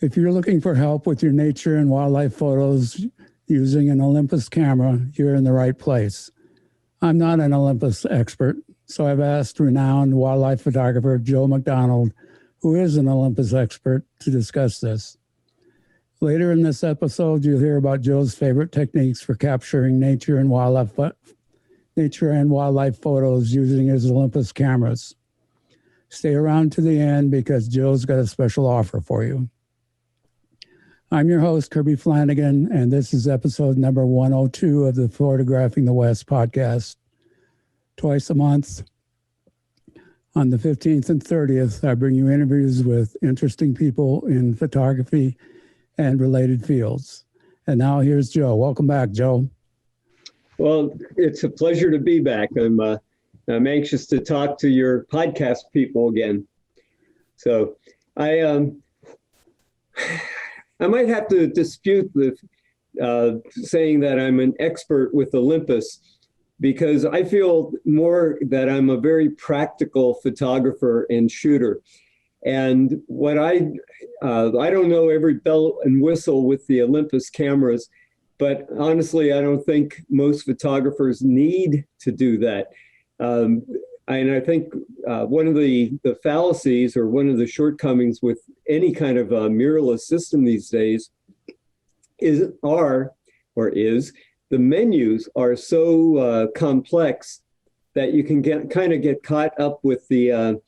If you're looking for help with your nature and wildlife photos using an Olympus camera, you're in the right place. I'm not an Olympus expert, so I've asked renowned wildlife photographer Joe McDonald, who is an Olympus expert, to discuss this. Later in this episode, you'll hear about Joe's favorite techniques for capturing nature and wildlife photos using his Olympus cameras. Stay around to the end because Joe's got a special offer for you. I'm your host, Kirby Flanagan, and this is episode number 102 of the Photographing the West podcast. Twice a month, on the 15th and 30th, I bring you interviews with interesting people in photography and related fields. And now here's Joe. Welcome back, Joe. Well, it's a pleasure to be back. I'm anxious to talk to your podcast people again. So I might have to dispute the saying that I'm an expert with Olympus, because I feel more that I'm a very practical photographer and shooter. And what I don't know every bell and whistle with the Olympus cameras, but honestly, I don't think most photographers need to do that. And I think one of the fallacies or one of the shortcomings with any kind of mirrorless system these days is the menus are so complex that you can get caught up with the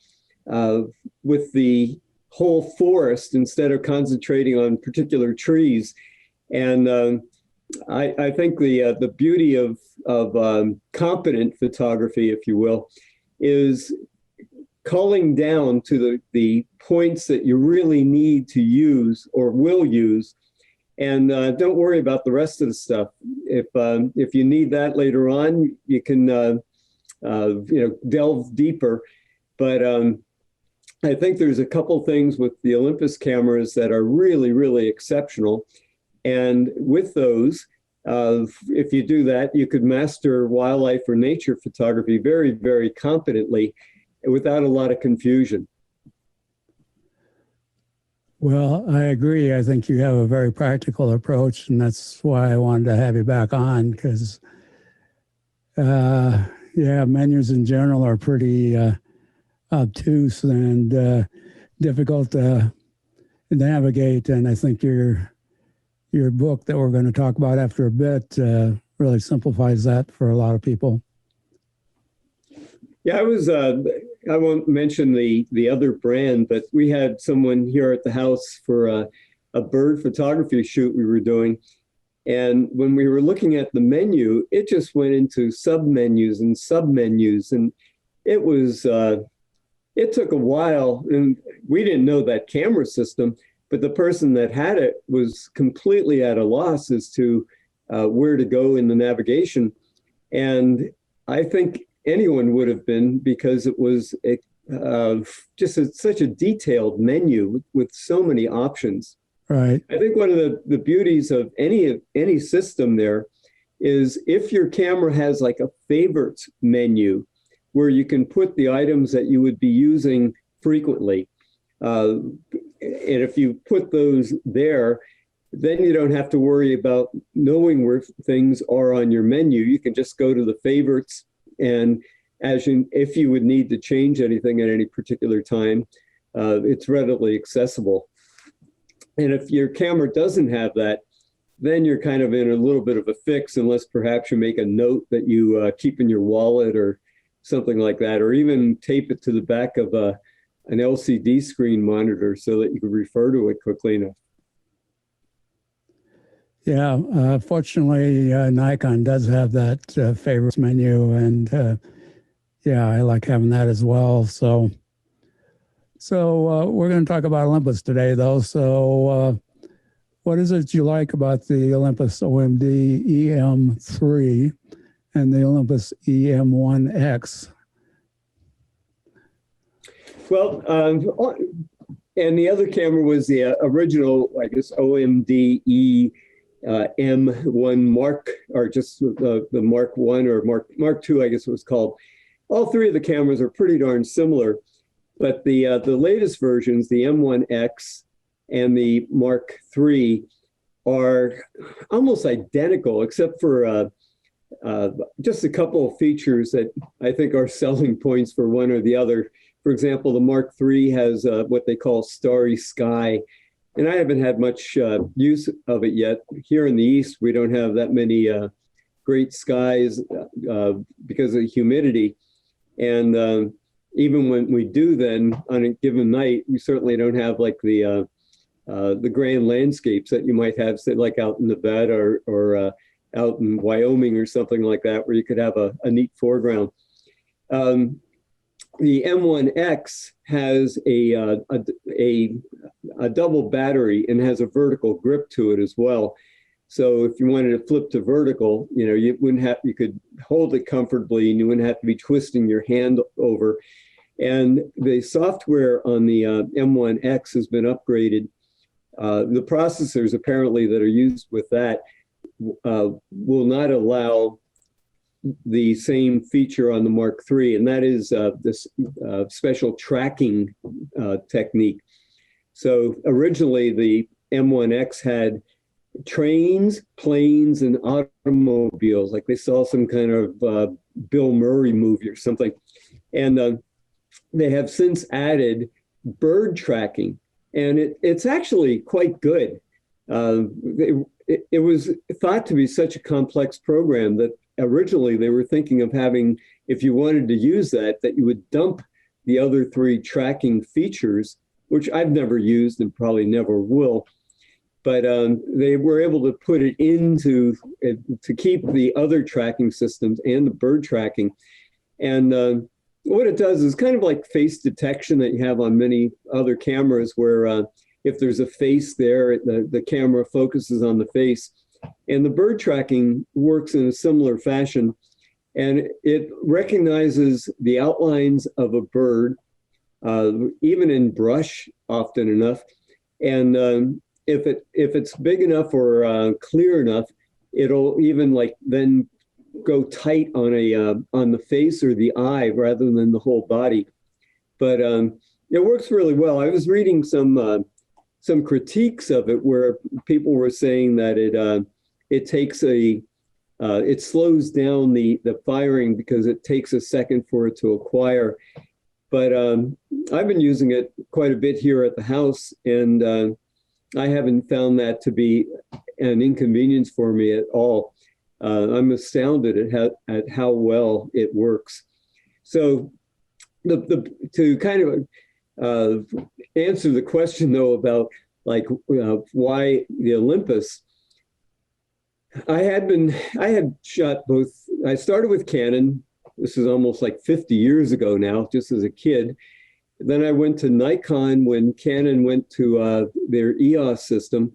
whole forest instead of concentrating on particular trees. And I think the beauty of competent photography, if you will, is culling down to the points that you really need to use or will use, and don't worry about the rest of the stuff. If you need that later on, you can delve deeper. But I think there's a couple things with the Olympus cameras that are really, really exceptional, and with those, if you do that, you could master wildlife or nature photography very, very competently without a lot of confusion. Well, I agree. I think you have a very practical approach, and that's why I wanted to have you back on, because, menus in general are pretty obtuse and difficult to navigate, and I think your book that we're going to talk about after a bit really simplifies that for a lot of people. Yeah, I won't mention the other brand, but we had someone here at the house for a bird photography shoot we were doing. And when we were looking at the menu, it just went into submenus and submenus. And it took a while, and we didn't know that camera system, but the person that had it was completely at a loss as to where to go in the navigation. And I think anyone would have been, because it was such a detailed menu with so many options. Right. I think one of the beauties of any system there is if your camera has like a favorites menu where you can put the items that you would be using frequently. And if you put those there, then you don't have to worry about knowing where things are on your menu. You can just go to the favorites, and if you would need to change anything at any particular time, it's readily accessible. And if your camera doesn't have that, then you're kind of in a little bit of a fix, unless perhaps you make a note that you keep in your wallet or something like that, or even tape it to the back of an LCD screen monitor so that you can refer to it quickly enough. Yeah, fortunately, Nikon does have that favorites menu, and I like having that as well. So we're going to talk about Olympus today, though. So what is it you like about the Olympus OMD EM3 and the Olympus EM1X? Well, and the other camera was the original, I guess, OMD M1 Mark, or just the Mark 1 or Mark 2, I guess it was called. All three of the cameras are pretty darn similar, but the latest versions, the M1X and the Mark III are almost identical, except for just a couple of features that I think are selling points for one or the other. For example, the Mark III has what they call starry sky, and I haven't had much use of it yet. Here in the East, we don't have that many great skies because of the humidity. And even when we do, then on a given night, we certainly don't have like the grand landscapes that you might have, say, like out in Nevada or out in Wyoming or something like that, where you could have a neat foreground. The M1X has a double battery and has a vertical grip to it as well. So if you wanted to flip to vertical, you could hold it comfortably and you wouldn't have to be twisting your hand over. And the software on the M1X has been upgraded. The processors apparently that are used with that will not allow the same feature on the Mark III, and that is this special tracking technique. So originally the M1X had trains, planes, and automobiles, like they saw some kind of Bill Murray movie or something. And they have since added bird tracking, and it's actually quite good. It was thought to be such a complex program that originally they were thinking of having, if you wanted to use that you would dump the other three tracking features, which I've never used and probably never will. But they were able to put it into to keep the other tracking systems and the bird tracking. And what it does is kind of like face detection that you have on many other cameras, where if there's a face there, the camera focuses on the face. And the bird tracking works in a similar fashion. And it recognizes the outlines of a bird, even in brush often enough. And if it's big enough or clear enough, it'll even like then go tight on the face or the eye rather than the whole body. But it works really well. I was reading some critiques of it where people were saying that it takes it slows down the firing because it takes a second for it to acquire. But I've been using it quite a bit here at the house, and I haven't found that to be an inconvenience for me at all. I'm astounded at how well it works. So to kind of answer the question though about like why the Olympus, I had shot both. I started with Canon. This is almost like 50 years ago now, just as a kid. Then I went to Nikon when Canon went to their EOS system.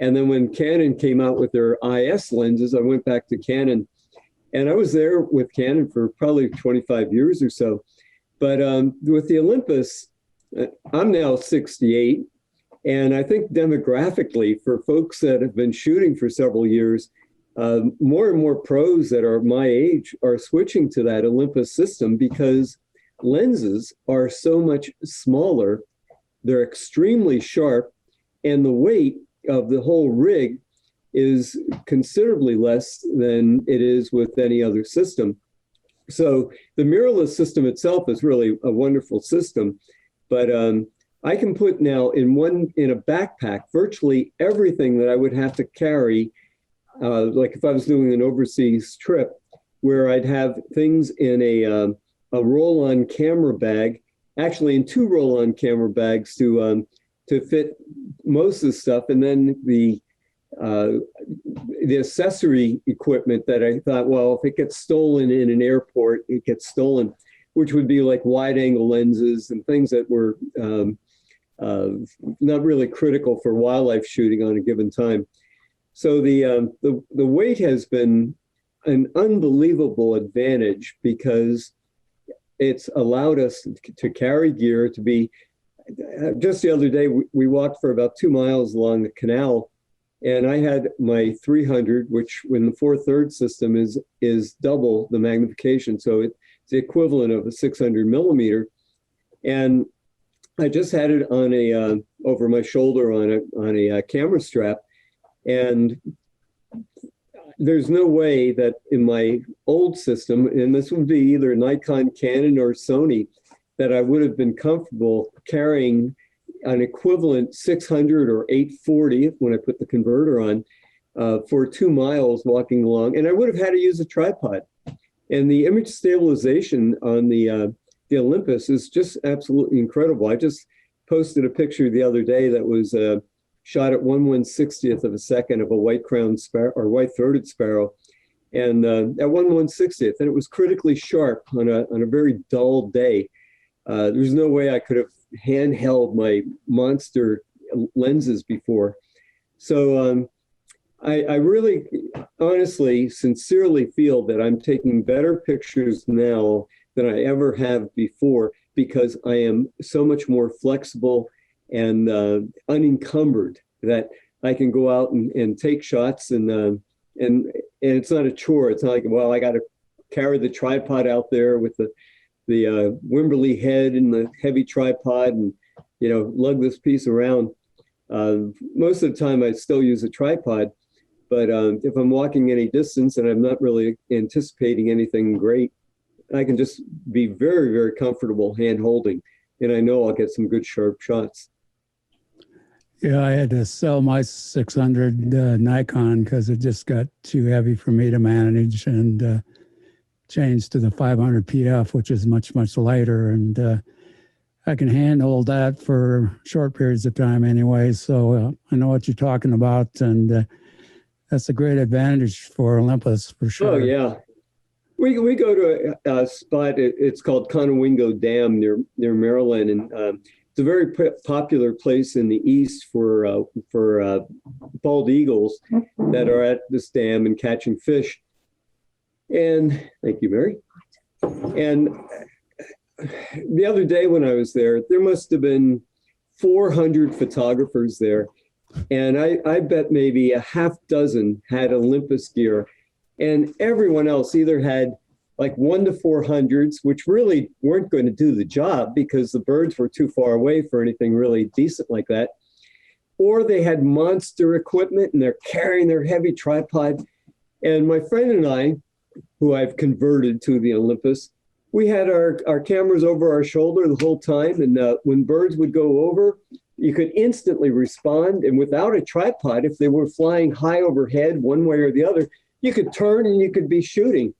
And then when Canon came out with their IS lenses, I went back to Canon. And I was there with Canon for probably 25 years or so. But with the Olympus, I'm now 68. And I think demographically, for folks that have been shooting for several years, more and more pros that are my age are switching to that Olympus system because lenses are so much smaller, they're extremely sharp, and the weight of the whole rig is considerably less than it is with any other system. So the mirrorless system itself is really a wonderful system, but I can put now in a backpack virtually everything that I would have to carry, like if I was doing an overseas trip, where I'd have things in a roll-on camera bag, actually in two roll-on camera bags to fit most of the stuff, and then the accessory equipment that I thought, well, if it gets stolen in an airport, it gets stolen, which would be like wide-angle lenses and things that were not really critical for wildlife shooting on a given time. So the weight has been an unbelievable advantage because it's allowed us to carry gear, to be, just the other day, we walked for about 2 miles along the canal, and I had my 300, which in the 4/3 system is double the magnification. So it's the equivalent of a 600 millimeter. And I just had it on a over my shoulder on a camera strap, and there's no way that in my old system, and this would be either Nikon, Canon, or Sony, that I would have been comfortable carrying an equivalent 600 or 840 when I put the converter on for 2 miles walking along, and I would have had to use a tripod. And the image stabilization on the Olympus is just absolutely incredible. I just posted a picture the other day that was shot at 1/160th of a second of a white-crowned sparrow or white-throated sparrow, and at 1/160th, and it was critically sharp on a very dull day. There's no way I could have handheld my monster lenses before. So I really, honestly, sincerely feel that I'm taking better pictures now than I ever have before, because I am so much more flexible and unencumbered, that I can go out and take shots, and it's not a chore. It's not like, well, I got to carry the tripod out there with the Wimberley head and the heavy tripod, and lug this piece around. Most of the time, I still use a tripod, but if I'm walking any distance and I'm not really anticipating anything great, I can just be very, very comfortable hand holding, and I know I'll get some good sharp shots. Yeah, I had to sell my 600 Nikon because it just got too heavy for me to manage, and changed to the 500 PF, which is much, much lighter. And I can handle that for short periods of time anyway. So I know what you're talking about. And that's a great advantage for Olympus, for sure. Oh, yeah. We go to a spot, it's called Conowingo Dam near Maryland. And it's a very popular place in the East for bald eagles that are at this dam and catching fish. And thank you, Mary. And the other day when I was there must have been 400 photographers there. And I bet maybe a half dozen had Olympus gear. And everyone else either had like 1 to 400s, which really weren't going to do the job because the birds were too far away for anything really decent like that. Or they had monster equipment and they're carrying their heavy tripod. And my friend and I, who I've converted to the Olympus, we had our cameras over our shoulder the whole time. And when birds would go over, you could instantly respond. And without a tripod, if they were flying high overhead one way or the other, you could turn and you could be shooting.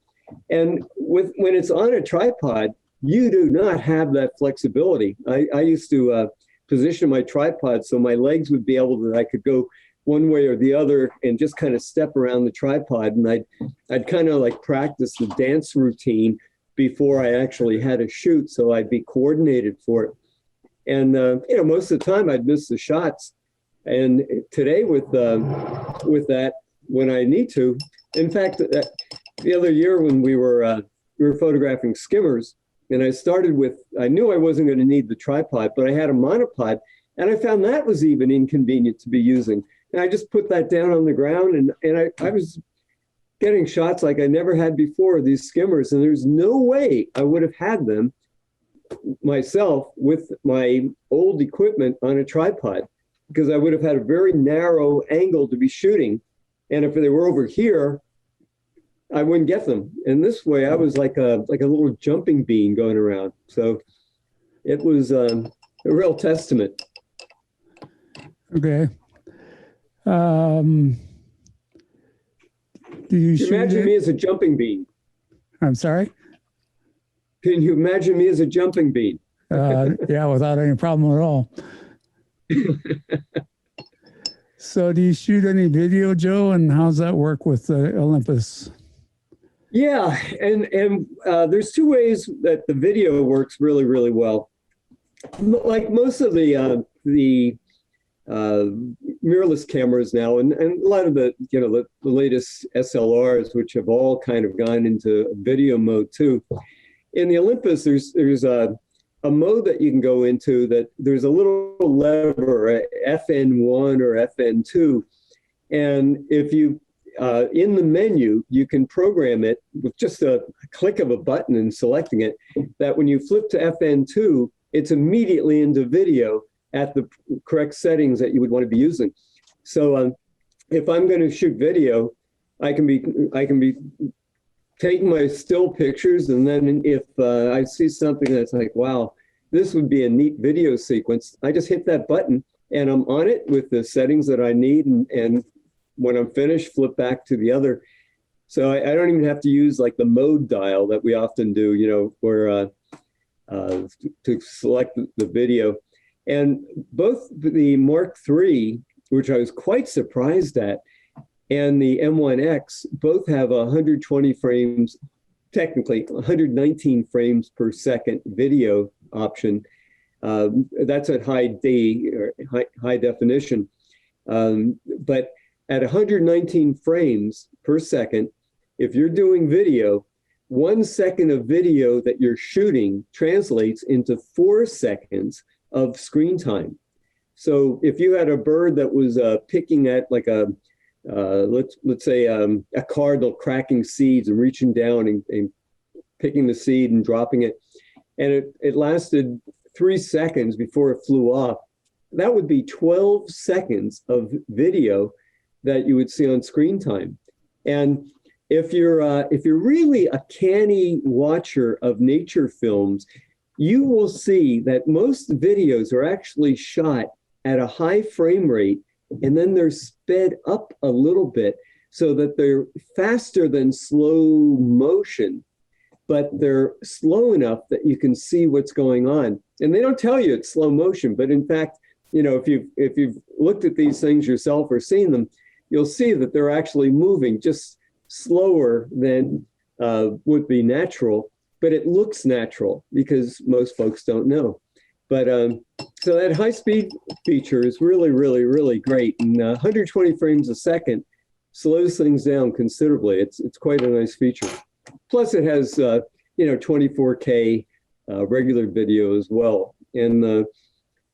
And when it's on a tripod, you do not have that flexibility. I used to position my tripod so my legs would be able to, I could go one way or the other and just kind of step around the tripod. And I'd kind of like practice the dance routine before I actually had a shoot, so I'd be coordinated for it. And most of the time I'd miss the shots. And today with that, when I need to, in fact, the other year when we were photographing skimmers, and I knew I wasn't going to need the tripod, but I had a monopod, and I found that was even inconvenient to be using. And I just put that down on the ground, and I was getting shots like I never had before of these skimmers, and there's no way I would have had them myself with my old equipment on a tripod, because I would have had a very narrow angle to be shooting. And if they were over here, I wouldn't get them. And this way I was like a little jumping bean going around. So it was a real testament. Okay. Do you imagine me as a jumping bean? I'm sorry? Can you imagine me as a jumping bean? Yeah, without any problem at all. So do you shoot any video, Joe? And how's that work with the Olympus? Yeah, and there's two ways that the video works really, really well. Like most of the mirrorless cameras now, and a lot of the latest SLRs, which have all kind of gone into video mode too. In the Olympus, there's a mode that you can go into that there's a little lever, FN1 or FN2, and if you in the menu, you can program it with just a click of a button and selecting it, that when you flip to FN2, it's immediately into video at the correct settings that you would want to be using. So if I'm going to shoot video, I can be taking my still pictures, and then if I see something that's like, wow, this would be a neat video sequence, I just hit that button and I'm on it with the settings that I need, and when I'm finished, flip back to the other. So I don't even have to use like the mode dial that we often do, you know, where to select the video. And both the Mark III, which I was quite surprised at, and the M1X both have 120 frames, technically 119 frames per second video option. That's at high definition. But at 119 frames per second, if you're doing video, 1 second of video that you're shooting translates into 4 seconds of screen time. So if you had a bird that was picking at like a let's say a cardinal cracking seeds and reaching down and picking the seed and dropping it, and it lasted 3 seconds before it flew off, that would be 12 seconds of video that you would see on screen time. And if you're really a canny watcher of nature films, you will see that most videos are actually shot at a high frame rate, and then they're sped up a little bit so that they're faster than slow motion, but they're slow enough that you can see what's going on. And they don't tell you it's slow motion, but in fact, you know, if you've looked at these things yourself or seen them, you'll see that they're actually moving just slower than would be natural, but it looks natural because most folks don't know. But so that high speed feature is really, really, really great. And 120 frames a second slows things down considerably. It's quite a nice feature. Plus it has, 24K regular video as well. And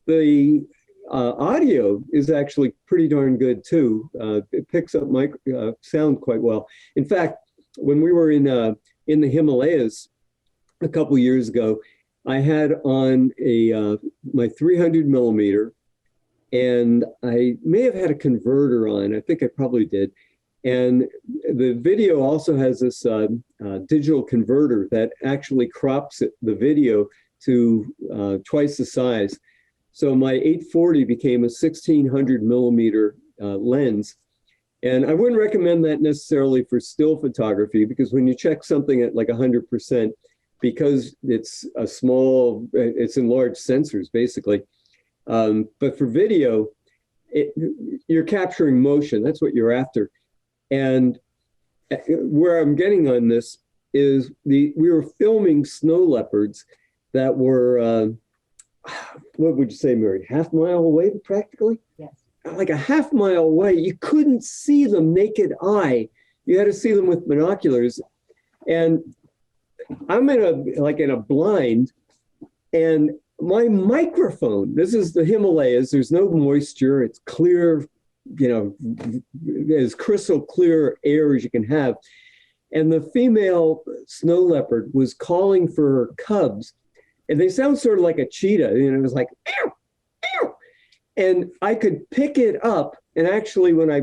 the audio is actually pretty darn good too. It picks up sound quite well. In fact, when we were in the Himalayas a couple years ago, I had on my 300 millimeter, and I may have had a converter on. I think I probably did. And the video also has this digital converter that actually crops the video to twice the size. So my 840 became a 1600 millimeter lens. And I wouldn't recommend that necessarily for still photography, because when you check something at like 100%, because it's it's in large sensors basically. But for video, you're capturing motion. That's what you're after. And where I'm getting on this is we were filming snow leopards that were, what would you say, Mary, half mile away practically? Yes. Like a half mile away. You couldn't see them naked eye. You had to see them with binoculars. And I'm in a blind, and my microphone, this is the Himalayas, there's no moisture, it's clear, as crystal clear air as you can have. And the female snow leopard was calling for her cubs, and they sound sort of like a cheetah, it was like, ow, ow. And I could pick it up, and actually when I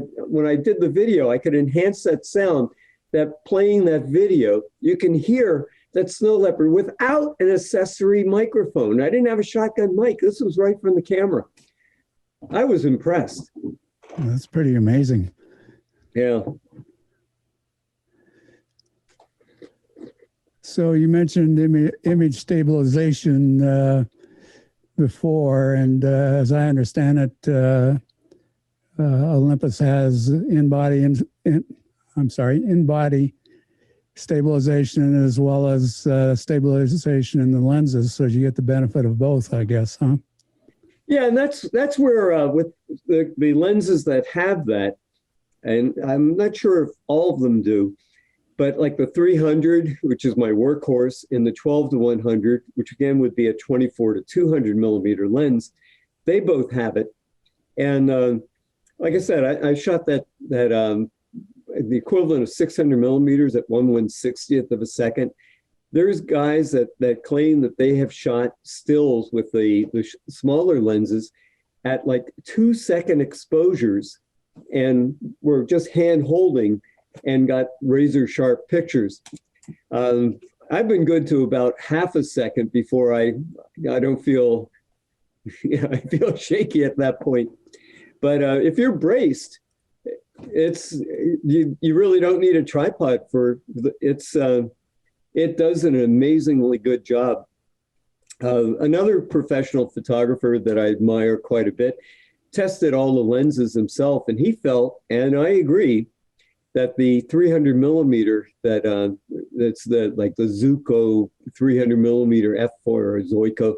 did the video, I could enhance that sound, that playing that video, you can hear that snow leopard without an accessory microphone. I didn't have a shotgun mic. This was right from the camera. I was impressed. That's pretty amazing. Yeah. So you mentioned image stabilization before, and as I understand it, Olympus has in-body stabilization as well as stabilization in the lenses, so you get the benefit of both, I guess, huh? Yeah, and that's where with the lenses that have that, and I'm not sure if all of them do, but like the 300, which is my workhorse, and the 12-100, which again would be a 24-200 millimeter lens, they both have it. And like I said, I shot that the equivalent of 600 millimeters at 1/160th of a second. there's guys that claim that they have shot stills with the smaller lenses at like 2-second exposures and were just hand holding and got razor sharp pictures. I've been good to about half a second before I don't feel, I feel shaky at that point. But if you're braced, you really don't need a tripod for it does an amazingly good job. Another professional photographer that I admire quite a bit tested all the lenses himself, and he felt, and I agree, that the 300 millimeter that's the Zuiko 300 millimeter f4 or Zoico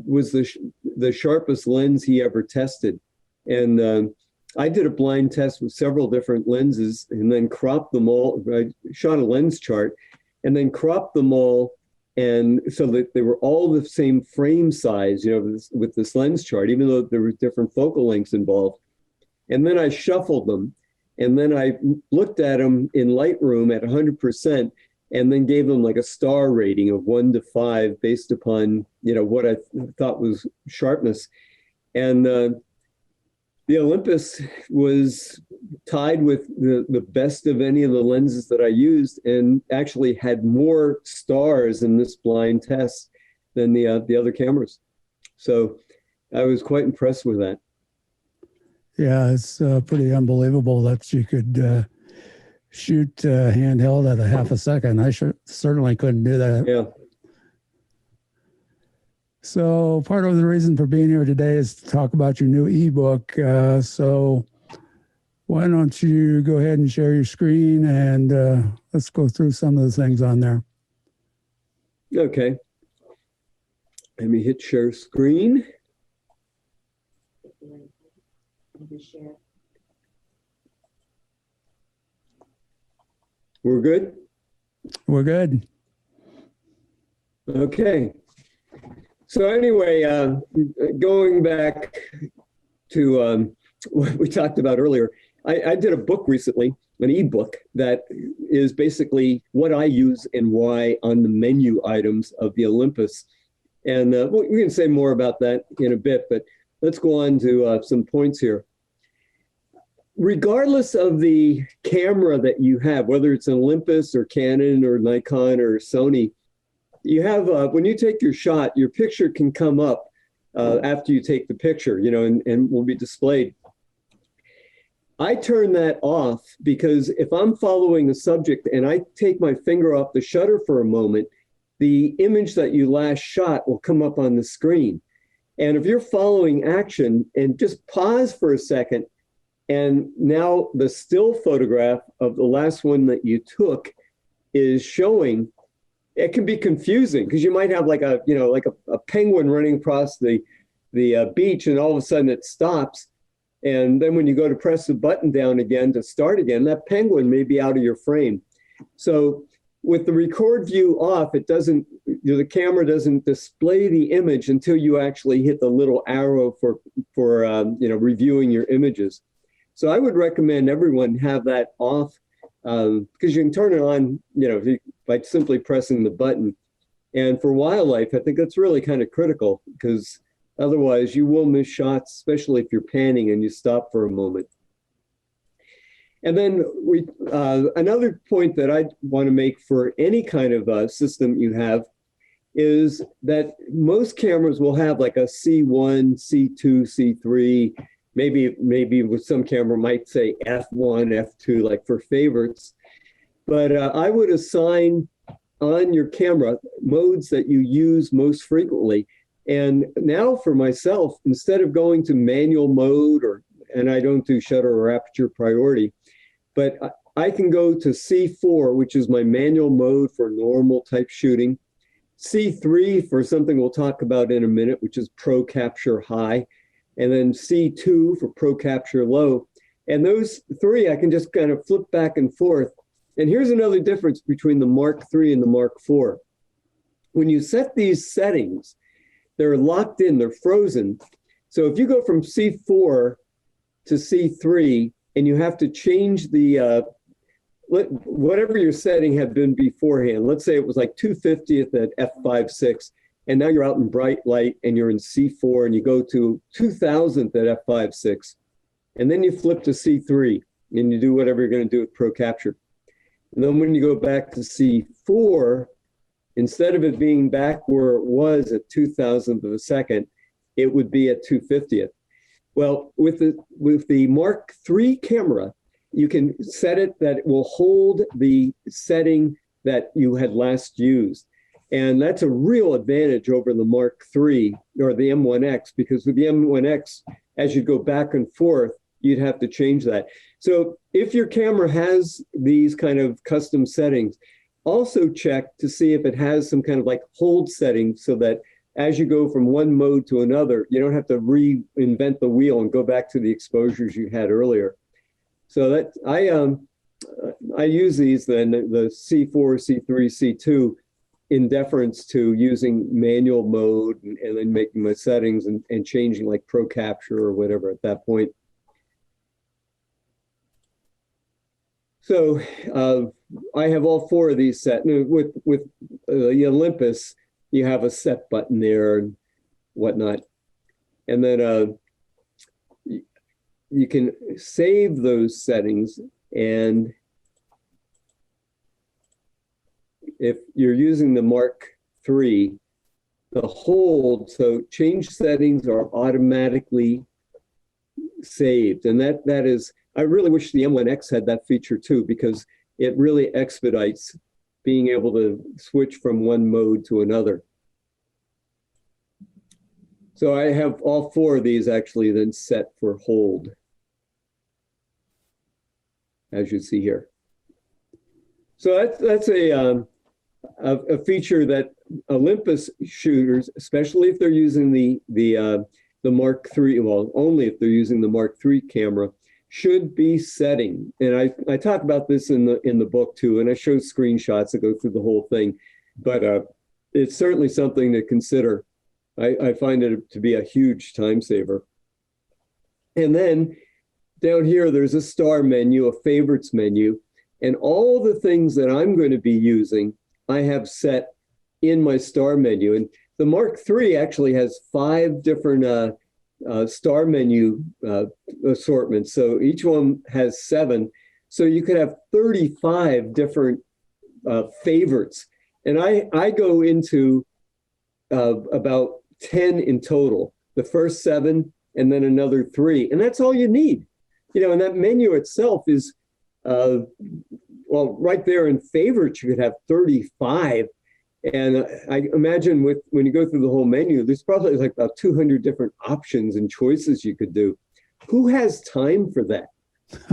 was the sharpest lens he ever tested. And I did a blind test with several different lenses and then cropped them all. I shot a lens chart and then cropped them all, and so that they were all the same frame size, with this lens chart, even though there were different focal lengths involved. And then I shuffled them, and then I looked at them in Lightroom at 100%, and then gave them like a star rating of 1 to 5 based upon what I thought was sharpness. And the Olympus was tied with the best of any of the lenses that I used, and actually had more stars in this blind test than the other cameras. So I was quite impressed with that. Yeah, it's pretty unbelievable that you could shoot handheld at a half a second. I certainly couldn't do that. Yeah. So part of the reason for being here today is to talk about your new ebook. So why don't you go ahead and share your screen, and let's go through some of the things on there. Okay. Let me hit share screen. We're good? We're good. Okay. So anyway, going back to what we talked about earlier, I did a book recently, an ebook that is basically what I use and why on the menu items of the Olympus. And we can say more about that in a bit, but let's go on to some points here. Regardless of the camera that you have, whether it's an Olympus or Canon or Nikon or Sony, you have, when you take your shot, your picture can come up after you take the picture, and will be displayed. I turn that off because if I'm following a subject and I take my finger off the shutter for a moment, the image that you last shot will come up on the screen. And if you're following action and just pause for a second, and now the still photograph of the last one that you took is showing, it can be confusing because you might have like a penguin running across the beach, and all of a sudden it stops. And then when you go to press the button down again to start again, that penguin may be out of your frame. So with the record view off, it doesn't, the camera doesn't display the image until you actually hit the little arrow for reviewing your images. So I would recommend everyone have that off because you can turn it on, by simply pressing the button. And for wildlife, I think that's really kind of critical because otherwise you will miss shots, especially if you're panning and you stop for a moment. And then another point that I want to make for any kind of system you have is that most cameras will have like a C1, C2, C3, maybe with some camera might say F1, F2, like for favorites. But I would assign on your camera modes that you use most frequently. And now for myself, instead of going to manual mode, and I don't do shutter or aperture priority, but I can go to C4, which is my manual mode for normal type shooting, C3 for something we'll talk about in a minute, which is Pro Capture High, and then C2 for Pro Capture Low. And those three, I can just kind of flip back and forth. And here's another difference between the Mark III and the Mark IV. When you set these settings, they're locked in, they're frozen. So if you go from C4 to C3 and you have to change the whatever your setting had been beforehand, let's say it was like 250th at f5.6, and now you're out in bright light and you're in C4 and you go to 2000th at f5.6, and then you flip to C3 and you do whatever you're going to do with Pro Capture. And then when you go back to C4, instead of it being back where it was at 2000th of a second, it would be at 250th. Well, with the Mark III camera, you can set it that it will hold the setting that you had last used. And that's a real advantage over the Mark III or the M1X, because with the M1X, as you go back and forth, you'd have to change that. So if your camera has these kind of custom settings, also check to see if it has some kind of like hold setting, so that as you go from one mode to another, you don't have to reinvent the wheel and go back to the exposures you had earlier. So that I use these then, the C4, C3, C2, in deference to using manual mode and then making my settings and changing like Pro Capture or whatever at that point. So I have all four of these set. With the Olympus, you have a set button there and whatnot. And then you can save those settings. And if you're using the Mark III, the hold, so change settings are automatically saved. And that is, I really wish the M1X had that feature too, because it really expedites being able to switch from one mode to another. So I have all four of these actually then set for hold, as you see here. So that's a feature that Olympus shooters, especially if they're using the Mark III, well, only if they're using the Mark III camera, should be setting. And I talk about this in the book too, and I show screenshots that go through the whole thing. But it's certainly something to consider. I find it to be a huge time saver. And then down here, there's a star menu, a favorites menu, and all the things that I'm going to be using, I have set in my star menu. And the Mark III actually has 5 different star menu assortments. So each one has 7. So you could have 35 different favorites. And I go into about 10 in total, the first 7 and then another 3. And that's all you need. You know, and that menu itself is, well, right there in favorites, you could have 35. And I imagine when you go through the whole menu, there's probably like about 200 different options and choices you could do. Who has time for that?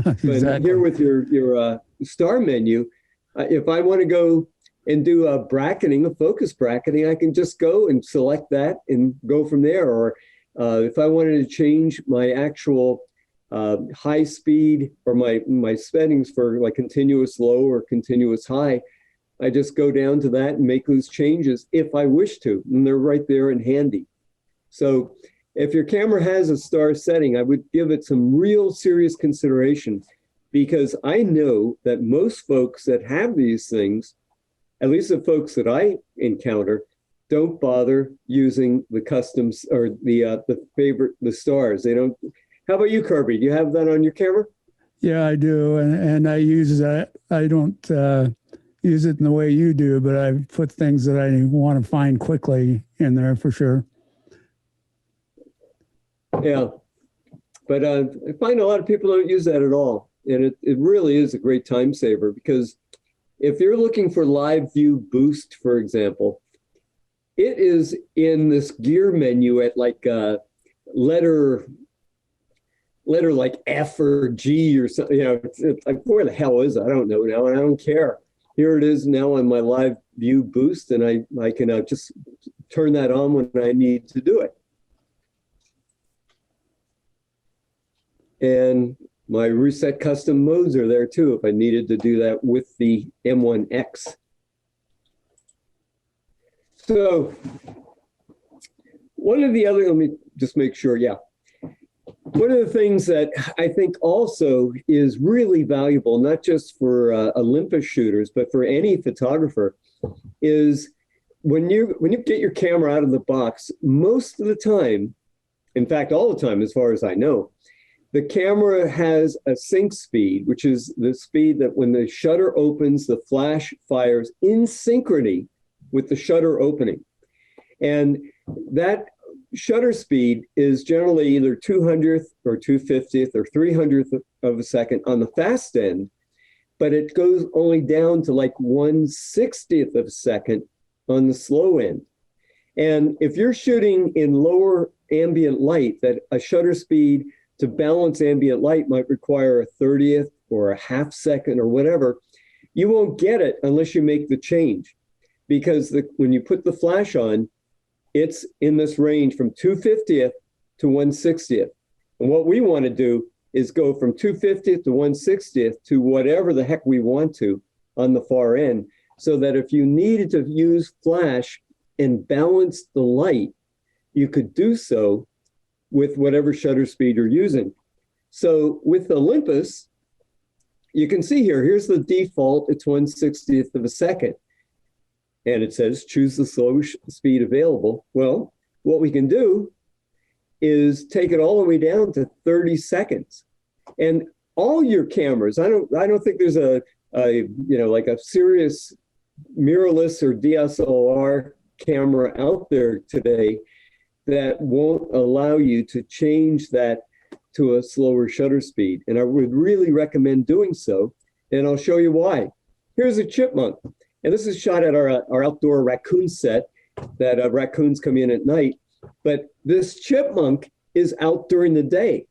Exactly. But here with your star menu, if I want to go and do a bracketing, a focus bracketing, I can just go and select that and go from there. Or if I wanted to change my actual high speed or my settings for like continuous low or continuous high, I just go down to that and make those changes if I wish to, and they're right there and handy. So if your camera has a star setting, I would give it some real serious consideration, because I know that most folks that have these things, at least the folks that I encounter, don't bother using the customs or the stars. They don't. How about you, Kirby? Do you have that on your camera? Yeah, I do, and I use that. I don't use it in the way you do, but I put things that I want to find quickly in there for sure. Yeah, but I find a lot of people don't use that at all, and it really is a great time saver, because if you're looking for live view boost, for example, it is in this gear menu at like letter like F or G or something. You know, it's like, where the hell is it? I don't know now, and I don't care. Here it is now on my live view boost, and I can just turn that on when I need to do it. And my reset custom modes are there too, if I needed to do that with the M1X. So one of the other, let me just make sure, yeah. One of the things that I think also is really valuable, not just for Olympus shooters, but for any photographer, is when you get your camera out of the box, most of the time, in fact, all the time, as far as I know, the camera has a sync speed, which is the speed that when the shutter opens, the flash fires in synchrony with the shutter opening. And that shutter speed is generally either 200th or 250th or 300th of a second on the fast end, but it goes only down to like 1/60th of a second on the slow end. And if you're shooting in lower ambient light, that a shutter speed to balance ambient light might require a 30th or a half second or whatever, you won't get it unless you make the change. Because when you put the flash on, it's in this range from 250th to 1/60th. And what we want to do is go from 250th to 1/60th to whatever the heck we want to on the far end, so that if you needed to use flash and balance the light, you could do so with whatever shutter speed you're using. So with Olympus, you can see here's the default, it's 1/60th of a second. And it says choose the slow speed available. Well, what we can do is take it all the way down to 30 seconds. And all your cameras, I don't think there's a like a serious mirrorless or DSLR camera out there today that won't allow you to change that to a slower shutter speed. And I would really recommend doing so. And I'll show you why. Here's a chipmunk. And this is shot at our outdoor raccoon set that raccoons come in at night. But this chipmunk is out during the day.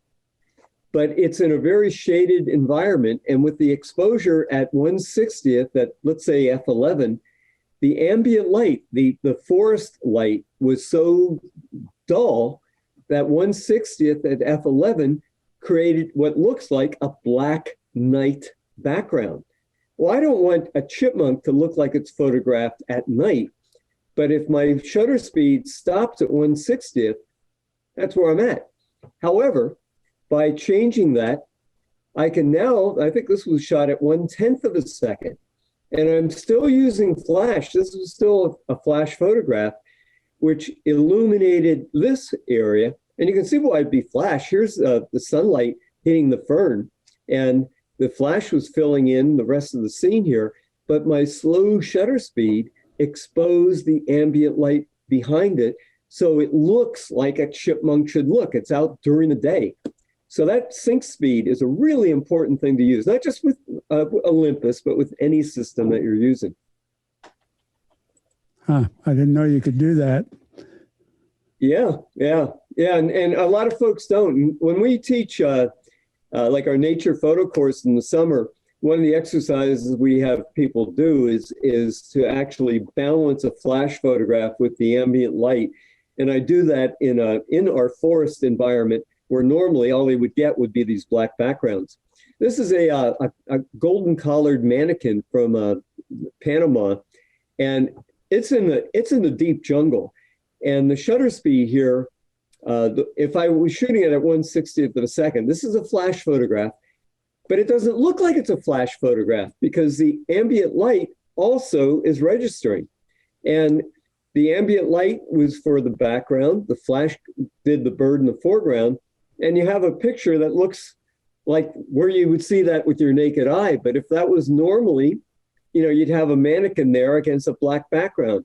But it's in a very shaded environment. And with the exposure at 1/60th, at let's say f11, the ambient light, the forest light was so dull that 1/60th at f11 created what looks like a black night background. Well, I don't want a chipmunk to look like it's photographed at night, but if my shutter speed stops at 1/60th, that's where I'm at. However, by changing that, I can now, I think this was shot at 1/10th of a second, and I'm still using flash. This was still a flash photograph, which illuminated this area. And you can see why it'd be flash. Here's the sunlight hitting the fern, and the flash was filling in the rest of the scene here, but my slow shutter speed exposed the ambient light behind it, so it looks like a chipmunk should look. It's out during the day. So that sync speed is a really important thing to use, not just with Olympus, but with any system that you're using. Huh, I didn't know you could do that. Yeah. And a lot of folks don't. When we teach like our nature photo course in the summer, one of the exercises we have people do is to actually balance a flash photograph with the ambient light. And I do that in our forest environment, where normally all they would get would be these black backgrounds. This is a golden collared mannequin from Panama, and it's in the deep jungle. And the shutter speed here, if I was shooting it at 1/60th of a second, this is a flash photograph, but it doesn't look like it's a flash photograph because the ambient light also is registering. And the ambient light was for the background, the flash did the bird in the foreground, and you have a picture that looks like where you would see that with your naked eye. But if that was normally, you'd have a mannequin there against a black background.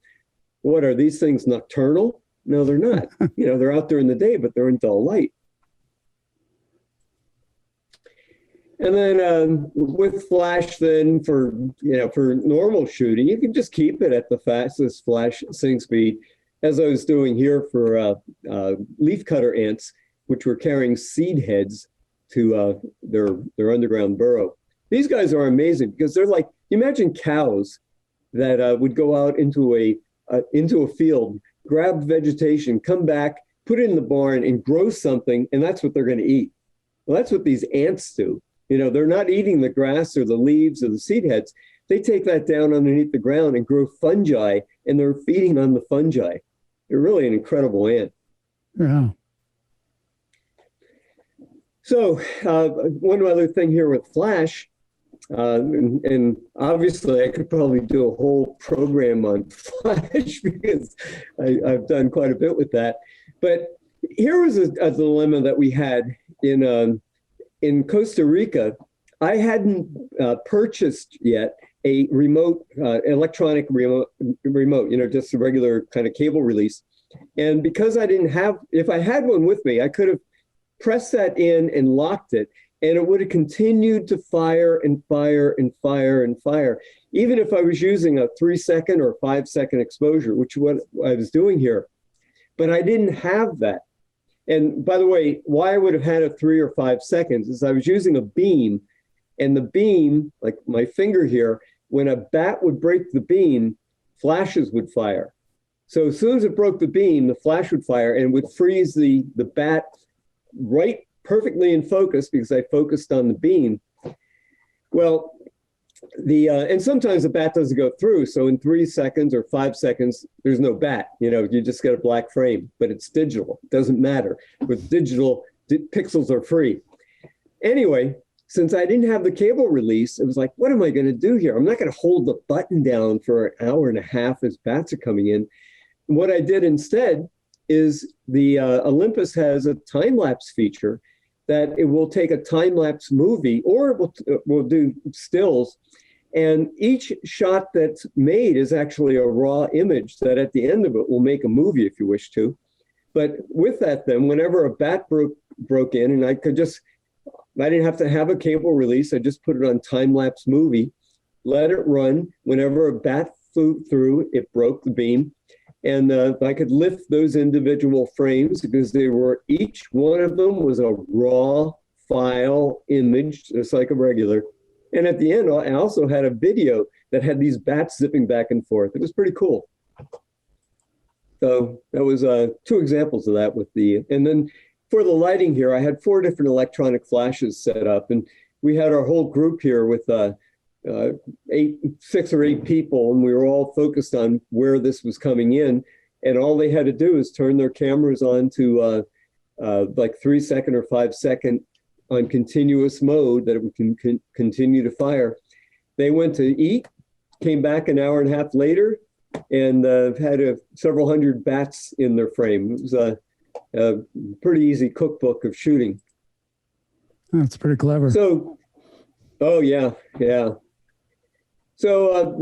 What are these things, nocturnal? No, they're not. They're out during the day, but they're in dull light. And then with flash, then for normal shooting, you can just keep it at the fastest flash sync speed, as I was doing here for leafcutter ants, which were carrying seed heads to their underground burrow. These guys are amazing because they're like, imagine cows that would go out into a field, grab vegetation, come back, put it in the barn and grow something, and that's what they're going to eat. Well, that's what these ants do. They're not eating the grass or the leaves or the seed heads. They take that down underneath the ground and grow fungi, and they're feeding on the fungi. They're really an incredible ant. Yeah. So one other thing here with Flash, and obviously I could probably do a whole program on Flash because I've done quite a bit with that. But here was a dilemma that we had in Costa Rica. I hadn't purchased yet a remote, electronic remote, just a regular kind of cable release. And because I didn't have, if I had one with me, I could have pressed that in and locked it, and it would have continued to fire and fire and fire and fire, even if I was using a 3-second or 5-second exposure, which is what I was doing here. But I didn't have that. And by the way, why I would have had a 3 or 5 seconds is I was using a beam, and the beam, like my finger here, when a bat would break the beam, flashes would fire. So as soon as it broke the beam, the flash would fire and would freeze the bat right perfectly in focus because I focused on the beam. Well, and sometimes the bat doesn't go through. So in 3 seconds or 5 seconds, there's no bat. You just get a black frame, but it's digital. It doesn't matter. With digital, pixels are free. Anyway, since I didn't have the cable release, it was like, what am I going to do here? I'm not going to hold the button down for an hour and a half as bats are coming in. What I did instead is the Olympus has a time-lapse feature that it will take a time-lapse movie, or it will do stills. And each shot that's made is actually a raw image that at the end of it will make a movie if you wish to. But with that, then, whenever a bat broke in, and I didn't have to have a cable release, I just put it on time-lapse movie, let it run. Whenever a bat flew through, it broke the beam. And I could lift those individual frames because each one of them was a raw file image, just like a regular. And at the end, I also had a video that had these bats zipping back and forth. It was pretty cool. So that was 2 examples of that and then for the lighting here, I had 4 different electronic flashes set up, and we had our whole group here with 6 or 8 people, and we were all focused on where this was coming in, and all they had to do is turn their cameras on to like 3-second or 5-second on continuous mode that it would continue to fire. They went to eat, came back an hour and a half later, and had several hundred bats in their frame. It was a pretty easy cookbook of shooting. That's pretty clever. So, oh yeah. So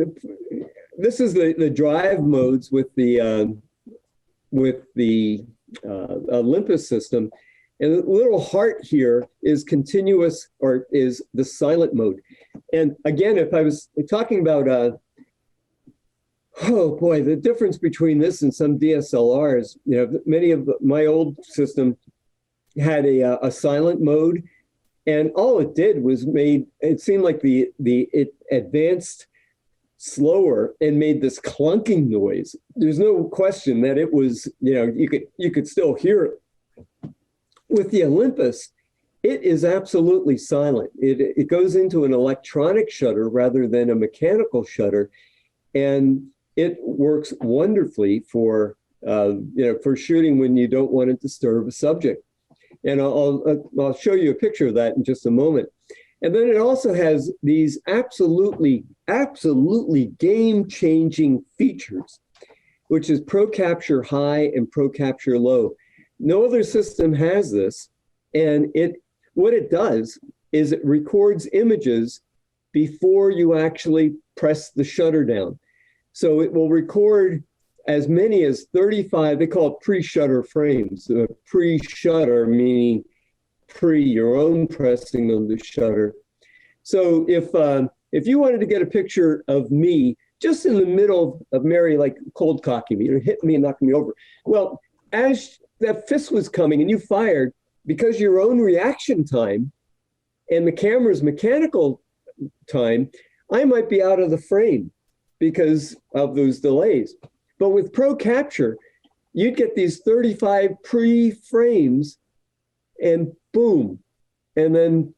this is the drive modes with the Olympus system, and the little heart here is continuous, or is the silent mode. And again, if I was talking about oh boy, the difference between this and some DSLRs, many of my old system had a silent mode, and all it did was it seemed like it advanced slower and made this clunking noise. There's no question that it was, you could still hear it. With the Olympus, it is absolutely silent. It goes into an electronic shutter rather than a mechanical shutter, and it works wonderfully for shooting when you don't want to disturb a subject. And I'll show you a picture of that in just a moment. And then it also has these absolutely game-changing features, which is Pro Capture High and Pro Capture Low. No other system has this. And what it does is it records images before you actually press the shutter down. So it will record as many as 35, they call it pre-shutter frames. Pre-shutter meaning your own pressing of the shutter. So if you wanted to get a picture of me just in the middle of Mary, like cold cocking me, hitting me and knocking me over. Well, as that fist was coming and you fired, because your own reaction time and the camera's mechanical time, I might be out of the frame because of those delays. But with Pro Capture, you'd get these 35 pre-frames and boom, and then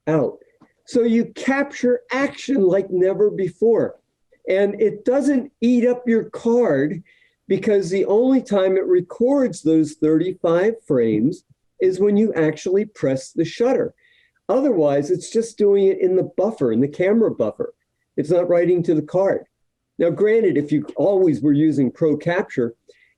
out. So you capture action like never before. And it doesn't eat up your card because the only time it records those 35 frames is when you actually press the shutter. Otherwise, it's just doing it in the buffer, in the camera buffer. It's not writing to the card. Now, granted, if you always were using Pro Capture,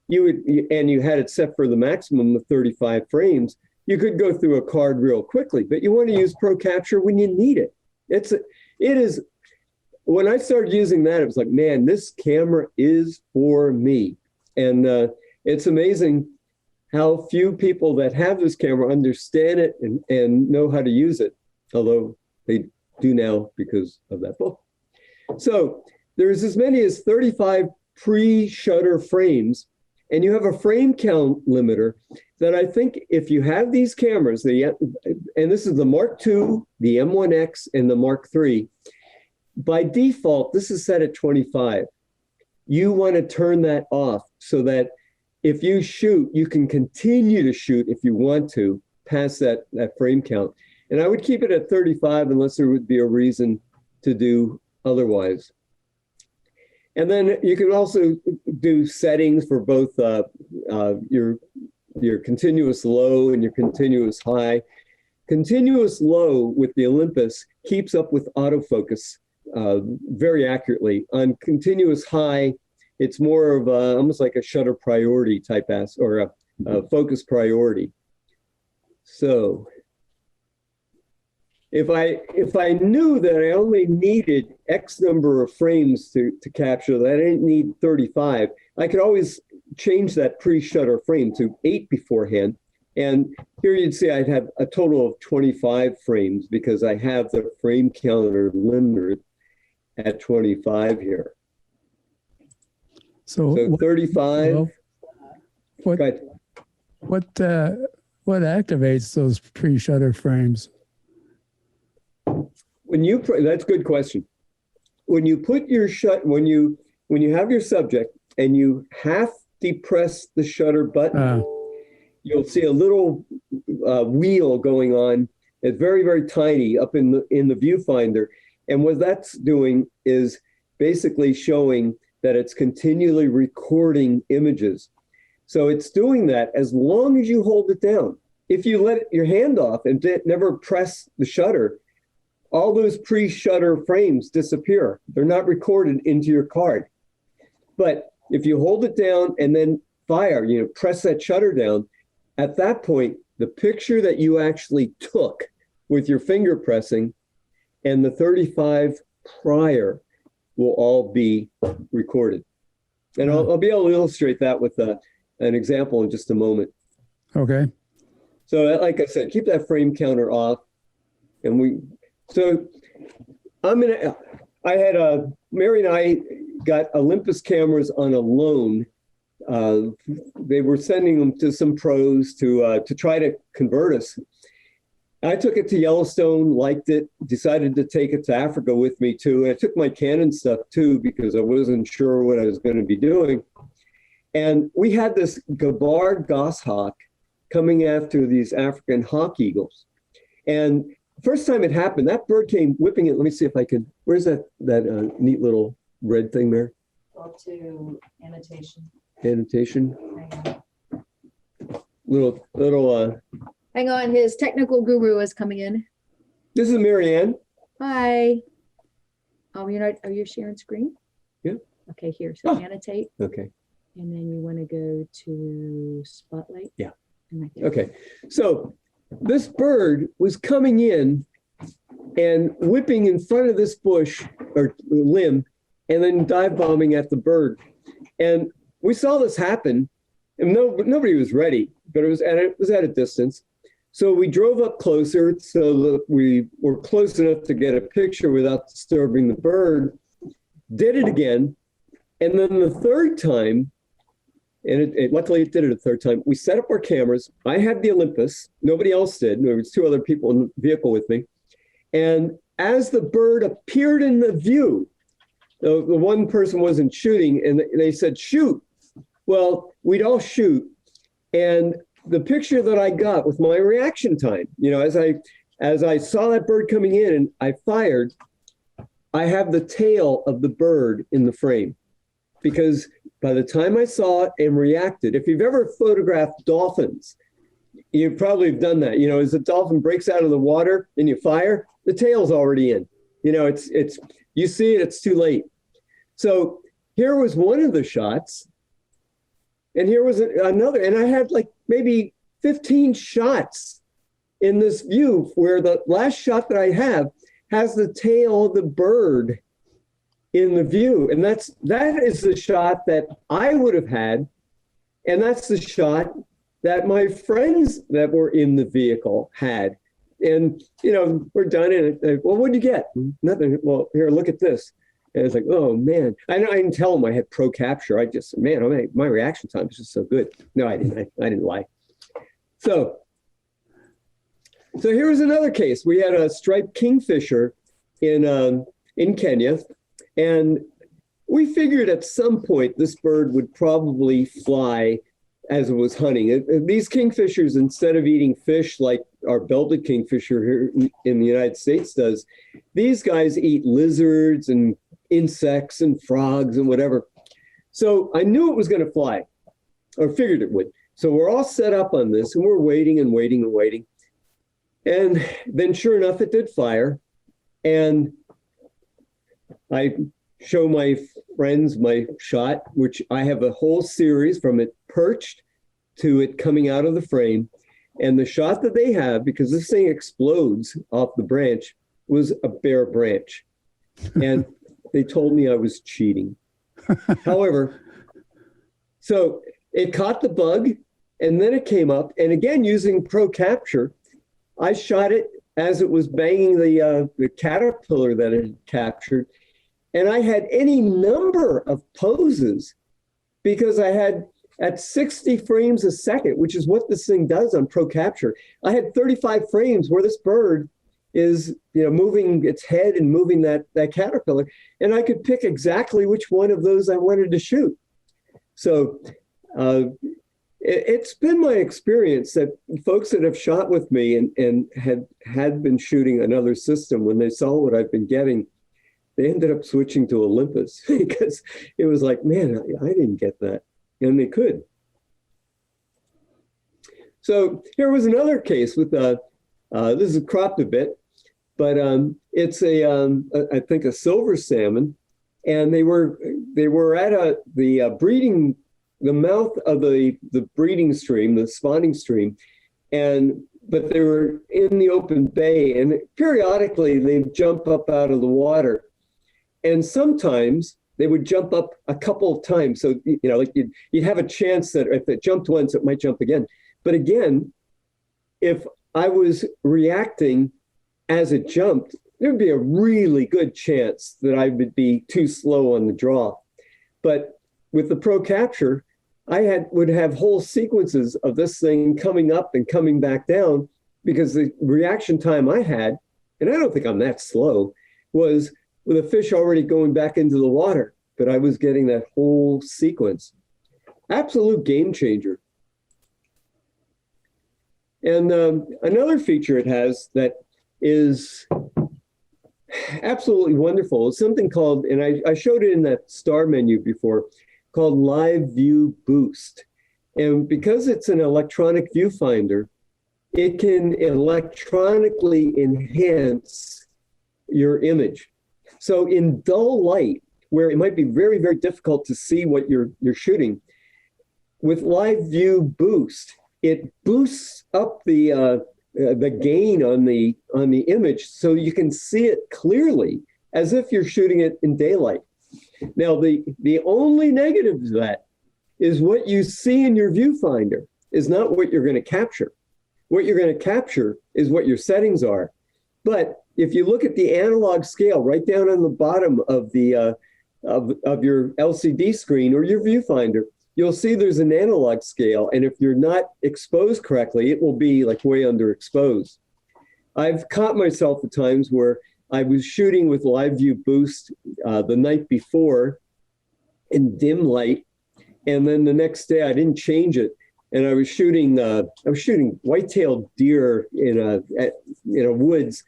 and you had it set for the maximum of 35 frames, you could go through a card real quickly, but you want to use Pro Capture when you need it. It is, when I started using that, it was like, man, this camera is for me. And it's amazing how few people that have this camera understand it and know how to use it, although they do now because of that book. So there's as many as 35 pre-shutter frames, and you have a frame count limiter that I think if you have these cameras, and this is the Mark II, the M1X, and the Mark III, by default, this is set at 25. You want to turn that off so that if you shoot, you can continue to shoot if you want to past that frame count. And I would keep it at 35 unless there would be a reason to do otherwise. And then you can also do settings for both your continuous low and your continuous high. Continuous low with the Olympus keeps up with autofocus very accurately. On continuous high, it's more of almost like a shutter priority type or a focus priority. So if I knew that I only needed X number of frames to capture, that I didn't need 35, I could always change that pre-shutter frame to 8 beforehand. And here you'd see I'd have a total of 25 frames because I have the frame counter limited at 25 here. So 35. Well, what activates those pre-shutter frames? That's a good question. When you put your when you have your subject and you half depress the shutter button, you'll see a little wheel going on. It's very, very tiny up in the viewfinder. And what that's doing is basically showing that it's continually recording images. So it's doing that as long as you hold it down. If you let your hand off and never press the shutter, all those pre-shutter frames disappear. They're not recorded into your card. But if you hold it down and then fire, press that shutter down, at that point, the picture that you actually took with your finger pressing and the 35 prior will all be recorded. And I'll be able to illustrate that with an example in just a moment. Okay. So like I said, keep that frame counter off. And Mary and I got Olympus cameras on a loan. They were sending them to some pros to try to convert us. I took it to Yellowstone, liked it, decided to take it to Africa with me too. And I took my Canon stuff too because I wasn't sure what I was going to be doing. And we had this gabar goshawk coming after these African hawk eagles. And first time it happened, that bird came whipping it. Let me see if I can. Where's that neat little red thing there? Go to annotation. Annotation. Hang on. Little. Hang on, his technical guru is coming in. This is Marianne. Hi. Oh, are you sharing screen? Yeah. Okay, here. So annotate. Okay. And then you want to go to spotlight. Yeah. Right there. Okay. So this bird was coming in and whipping in front of this bush or limb and then dive bombing at the bird. And we saw this happen and nobody was ready, but it was at a distance. So we drove up closer so that we were close enough to get a picture without disturbing the bird, did it again. And then the third time, and luckily it did it a third time, we set up our cameras. I had the Olympus, nobody else did. There was 2 other people in the vehicle with me. And as the bird appeared in the view, the one person wasn't shooting and they said, shoot. Well, we'd all shoot. And the picture that I got with my reaction time, as I saw that bird coming in and I fired, I have the tail of the bird in the frame. Because by the time I saw it and reacted, if you've ever photographed dolphins, You probably have done that. As the dolphin breaks out of the water and you fire, the tail's already in. It's you see it, it's too late. So here was one of the shots, and here was another, and I had like maybe 15 shots in this view, where the last shot that I have has the tail of the bird in the view, and that is the shot that I would have had, and that's the shot that my friends that were in the vehicle had. And, we're done. And well, what'd you get? Nothing. Well, here, look at this. And it's like, oh, man. I didn't tell them I had pro capture. I just, man, my reaction time is just so good. No, I didn't. I didn't lie. So here was another case. We had a striped kingfisher in Kenya. And we figured at some point this bird would probably fly as it was hunting. These kingfishers, instead of eating fish like our belted kingfisher here in the United States does, these guys eat lizards and insects and frogs and whatever. So I knew it was going to fly, or figured it would. So we're all set up on this, and we're waiting and waiting and waiting. And then sure enough, it did fire. And I show my friends my shot, which I have a whole series from it perched to it coming out of the frame. And the shot that they have, because this thing explodes off the branch, was a bare branch. And they told me I was cheating. However, so it caught the bug, and then it came up. And again, using pro capture, I shot it as it was banging the caterpillar that it had captured. And I had any number of poses, because I had at 60 frames a second, which is what this thing does on pro capture. I had 35 frames where this bird is, moving its head and moving that caterpillar. And I could pick exactly which one of those I wanted to shoot. So it's been my experience that folks that have shot with me and had been shooting another system, when they saw what I've been getting, they ended up switching to Olympus, because it was like, man, I didn't get that. And they could. So here was another case with, this is cropped a bit, but it's I think a silver salmon. And they were at the mouth of the breeding stream, the spawning stream. But they were in the open bay, and periodically they'd jump up out of the water. And sometimes they would jump up a couple of times. So, like you'd have a chance that if it jumped once, it might jump again. But again, if I was reacting as it jumped, there would be a really good chance that I would be too slow on the draw. But with the pro capture, I would have whole sequences of this thing coming up and coming back down, because the reaction time I had, and I don't think I'm that slow, was with a fish already going back into the water, but I was getting that whole sequence. Absolute game changer. And another feature it has that is absolutely wonderful is something called, and I showed it in that star menu before, called Live View Boost. And because it's an electronic viewfinder, it can electronically enhance your image. So in dull light, where it might be very, very difficult to see what you're shooting, with Live View Boost, it boosts up the gain on the image, so you can see it clearly as if you're shooting it in daylight. Now, the only negative to that is what you see in your viewfinder is not what you're going to capture. What you're going to capture is what your settings are. But if you look at the analog scale right down on the bottom of the of your LCD screen or your viewfinder, you'll see there's an analog scale. And if you're not exposed correctly, it will be like way underexposed. I've caught myself at times where I was shooting with Live View Boost the night before in dim light, and then the next day I didn't change it, and I was shooting white-tailed deer in a woods,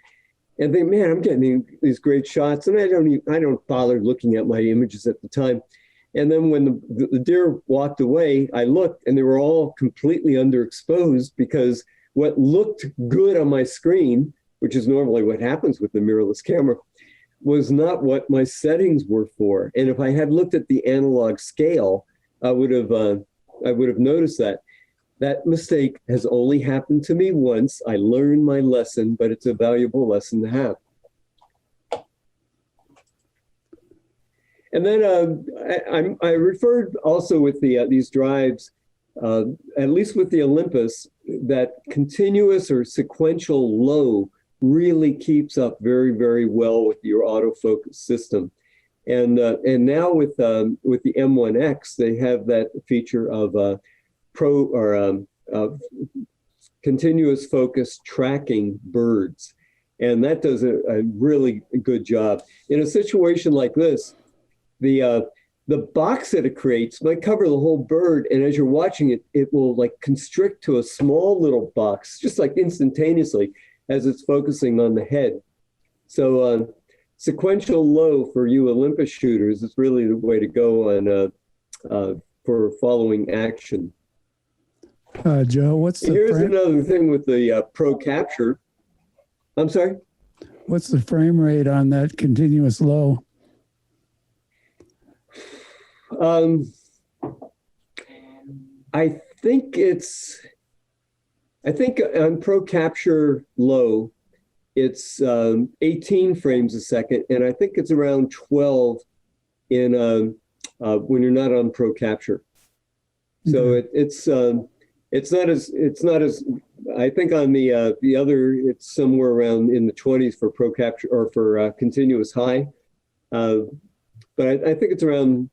and man, I'm getting these great shots, and I don't bother looking at my images at the time. And then when the deer walked away, I looked and they were all completely underexposed because what looked good on my screen, which is normally what happens with the mirrorless camera, was not what my settings were for. And if I had looked at the analog scale, I would have noticed that. That mistake has only happened to me once. I learned my lesson, but it's a valuable lesson to have. And then I referred also with these drives, at least with the Olympus, that continuous or sequential low really keeps up very, very well with your autofocus system. And now with the M1X, they have that feature of continuous focus tracking birds. And that does a really good job. In a situation like this, the box that it creates might cover the whole bird. And as you're watching it, it will like constrict to a small little box, just like instantaneously as it's focusing on the head. So sequential low for you Olympus shooters is really the way to go on for following action. Joe, Here's another thing with the Pro Capture. I'm sorry? What's the frame rate on that continuous low? I think on Pro Capture low, it's 18 frames a second, and I think it's around 12 in when you're not on Pro Capture. So it's not as I think on the other it's somewhere around in the 20s for Pro Capture or for continuous high, but I think it's around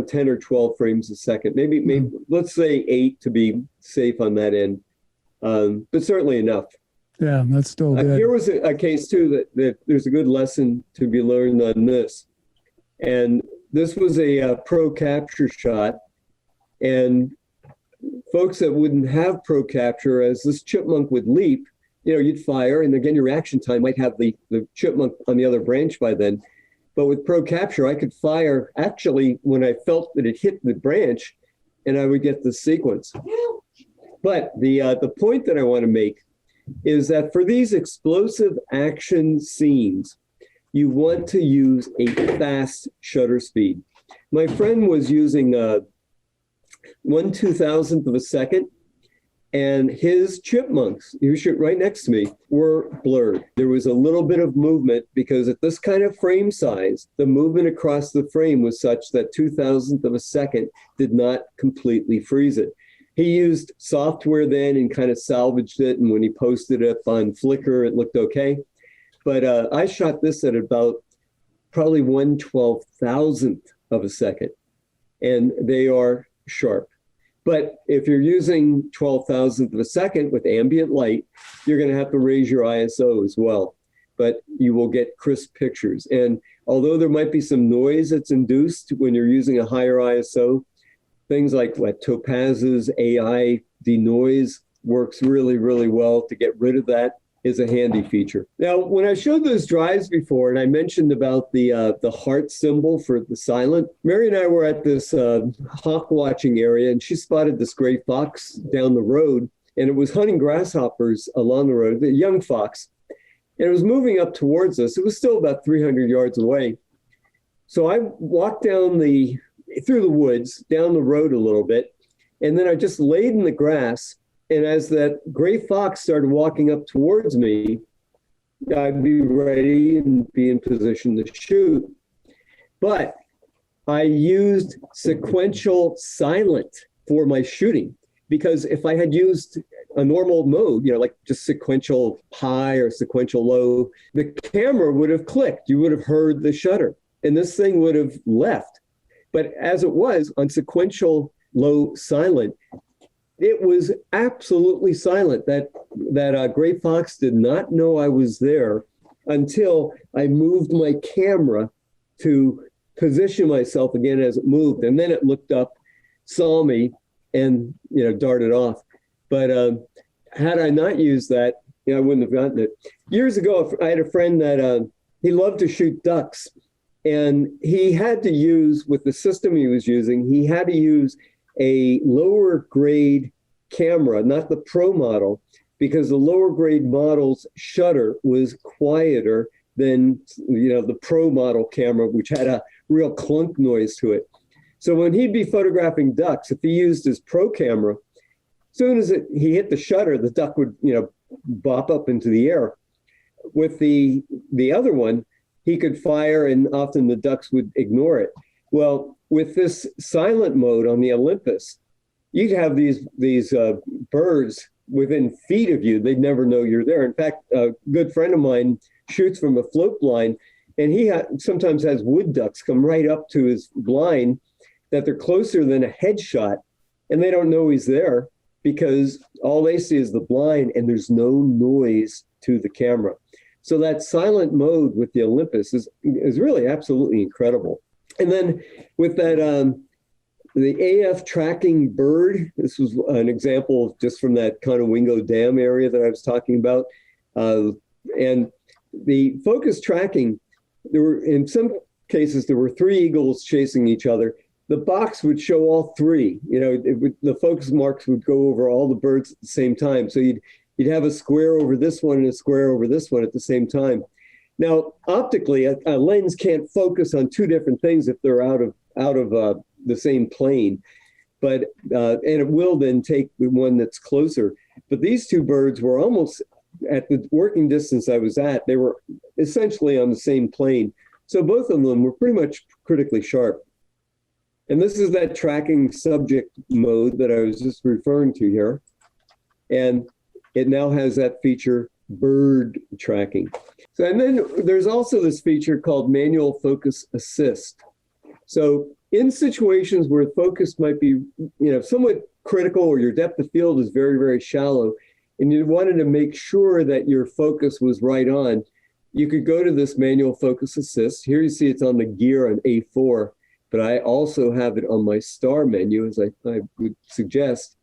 10 or 12 frames a second. Maybe let's say 8 to be safe on that end, but certainly enough. Yeah, that's still good. Here was a case too that there's a good lesson to be learned on this, and this was a Pro Capture shot, and folks that wouldn't have Pro Capture, as this chipmunk would leap, you'd fire, and again, your reaction time might have the chipmunk on the other branch by then. But with Pro Capture, I could fire actually when I felt that it hit the branch, and I would get the sequence. But the point that I want to make is that for these explosive action scenes, you want to use a fast shutter speed. My friend was using 1/2000th of a second, and his chipmunks, he was right next to me, were blurred. There was a little bit of movement because at this kind of frame size, the movement across the frame was such that 2,000th of a second did not completely freeze it. He used software then and kind of salvaged it, and when he posted it up on Flickr, it looked okay. But I shot this at about probably 1/12,000th of a second, and they are sharp. But if you're using 12,000th of a second with ambient light, you're going to have to raise your ISO as well. But you will get crisp pictures. And although there might be some noise that's induced when you're using a higher ISO, things like Topaz's AI denoise works really, really well to get rid of that. Is a handy feature. Now, when I showed those drives before, and I mentioned about the heart symbol for the silent, Mary and I were at this hawk watching area, and she spotted this gray fox down the road, and it was hunting grasshoppers along the road, a young fox, and it was moving up towards us. It was still about 300 yards away. So I walked through the woods, down the road a little bit, and then I just laid in the grass. And as that gray fox started walking up towards me, I'd be ready and be in position to shoot. But I used sequential silent for my shooting, because if I had used a normal mode, like just sequential high or sequential low, the camera would have clicked. You would have heard the shutter, and this thing would have left. But as it was on sequential low silent, it was absolutely silent. That gray fox did not know I was there until I moved my camera to position myself again as it moved. And then it looked up, saw me, and darted off. But had I not used that, I wouldn't have gotten it. Years ago, I had a friend that he loved to shoot ducks. And he had to use, with the system he was using, he had to use a lower grade camera, not the Pro model, because the lower grade model's shutter was quieter than, the Pro model camera, which had a real clunk noise to it. So when he'd be photographing ducks, if he used his Pro camera, as soon as he hit the shutter, the duck would, bop up into the air. With the other one, he could fire, and often the ducks would ignore it. Well, with this silent mode on the Olympus, you'd have these birds within feet of you. They'd never know you're there. In fact, a good friend of mine shoots from a float blind, and he sometimes has wood ducks come right up to his blind that they're closer than a headshot, and they don't know he's there because all they see is the blind, and there's no noise to the camera. So that silent mode with the Olympus is really absolutely incredible. And then with that, the AF tracking bird, this was an example just from that Conowingo Dam area that I was talking about. And the focus tracking, in some cases, there were 3 eagles chasing each other. The box would show all 3. The focus marks would go over all the birds at the same time. So you'd have a square over this one and a square over this one at the same time. Now, optically, a lens can't focus on 2 different things if they're out of the same plane, but and it will then take the one that's closer. But these 2 birds were almost at the working distance I was at. They were essentially on the same plane, so both of them were pretty much critically sharp. And this is that tracking subject mode that I was just referring to here, and it now has that feature, bird tracking. So, and then there's also this feature called manual focus assist. So in situations where focus might be, somewhat critical, or your depth of field is very, very shallow, and you wanted to make sure that your focus was right on, you could go to this manual focus assist. Here you see it's on the gear on A4, but I also have it on my star menu, as I would suggest.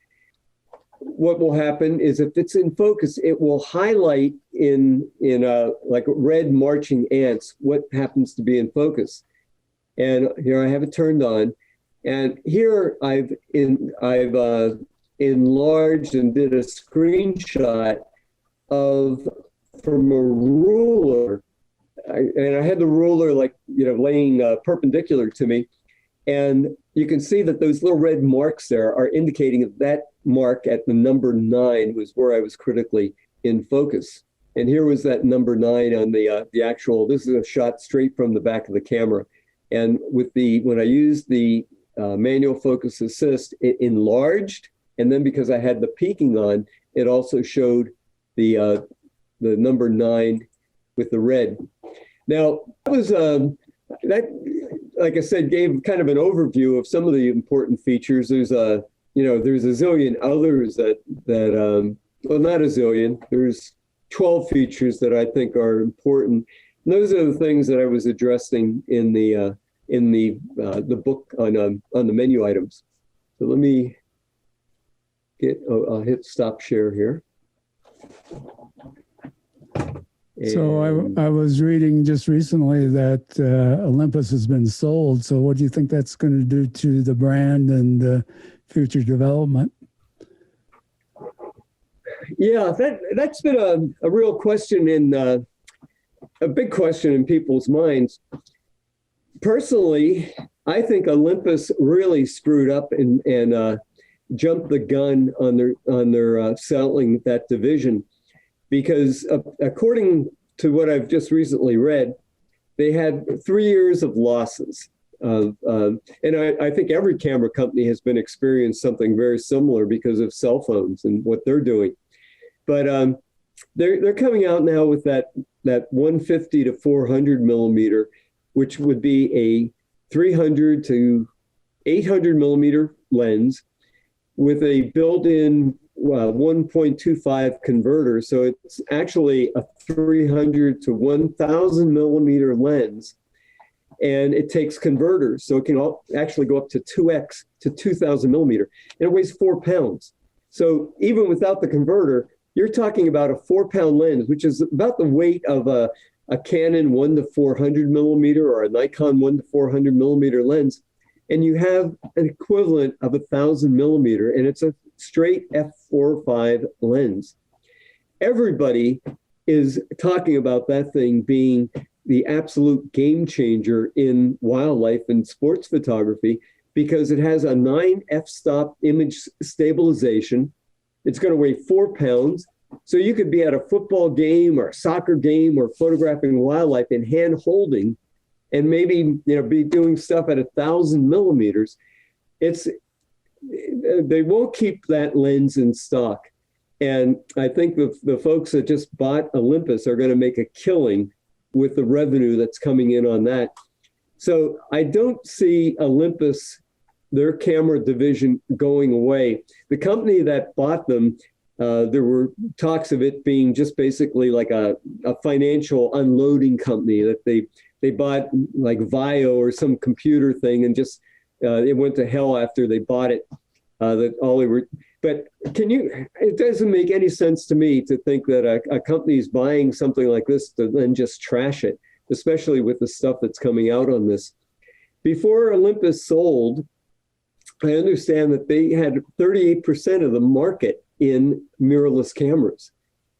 What will happen is if it's in focus, it will highlight in like red marching ants what happens to be in focus. And here I have it turned on, and here I've enlarged and did a screenshot from a ruler, and I had the ruler laying perpendicular to me, and you can see that those little red marks there are indicating that mark at the number 9 was where I was critically in focus. And here was that number 9 on the actual. This is a shot straight from the back of the camera. And when I used the manual focus assist, it enlarged, and then because I had the peaking on, it also showed the number 9 with the red. Now that was that, like I said, gave kind of an overview of some of the important features. There's a zillion others that well, not a zillion. There's 12 features that I think are important. And those are the things that I was addressing in the book on the menu items. So let me I'll hit stop share here. So I was reading just recently that Olympus has been sold. So what do you think that's going to do to the brand and future development? Yeah, that's been a real question a big question in people's minds. Personally, I think Olympus really screwed up and jumped the gun on their selling that division, because according to what I've just recently read, they had 3 years of losses. And I think every camera company has been experiencing something very similar because of cell phones and what they're doing. But they're coming out now with that 150 to 400 millimeter, which would be a 300 to 800 millimeter lens with a built-in 1.25 converter. So it's actually a 300 to 1,000 millimeter lens, and it takes converters. So it can actually go up to 2x to 2,000 millimeter, and it weighs 4 pounds. So even without the converter, you're talking about a 4-pound lens, which is about the weight of a a Canon 1-400 millimeter or a Nikon 1-400 millimeter lens, and you have an equivalent of 1,000 millimeter, and it's a straight f4.5 lens. Everybody is talking about that thing being the absolute game changer in wildlife and sports photography because it has a 9 f-stop image stabilization. It's going to weigh 4 pounds. So you could be at a football game or a soccer game or photographing wildlife in hand holding and maybe, be doing stuff at 1,000 millimeters. They won't keep that lens in stock. And I think the folks that just bought Olympus are going to make a killing with the revenue that's coming in on that. So I don't see Olympus, their camera division, going away. The company that bought them, there were talks of it being just basically like a financial unloading company that they bought like Vio or some computer thing and just it went to hell after they bought it. But it doesn't make any sense to me to think that a company is buying something like this to then just trash it, especially with the stuff that's coming out on this. Before Olympus sold, I understand that they had 38% of the market in mirrorless cameras.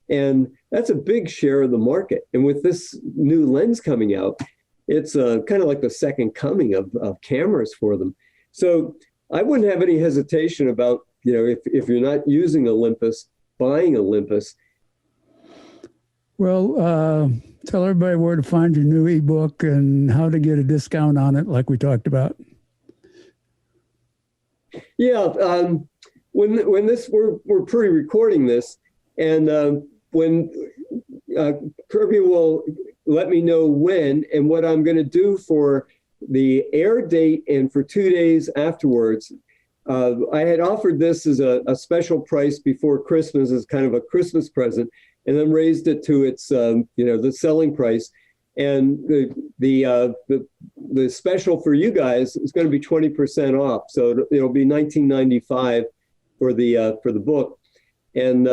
And that's a big share of the market. And with this new lens coming out, it's kind of like the second coming of cameras for them. So I wouldn't have any hesitation about, if you're not using Olympus, buying Olympus. Well, tell everybody where to find your new ebook and how to get a discount on it, like we talked about. Yeah, when this we're pre-recording this, and when Kirby will let me know when and what I'm going to do for the air date and for 2 days afterwards. I had offered this as a special price before Christmas as kind of a Christmas present, and then raised it to its the selling price. And the special for you guys is going to be 20% off, so it'll be $19.95 for the book, and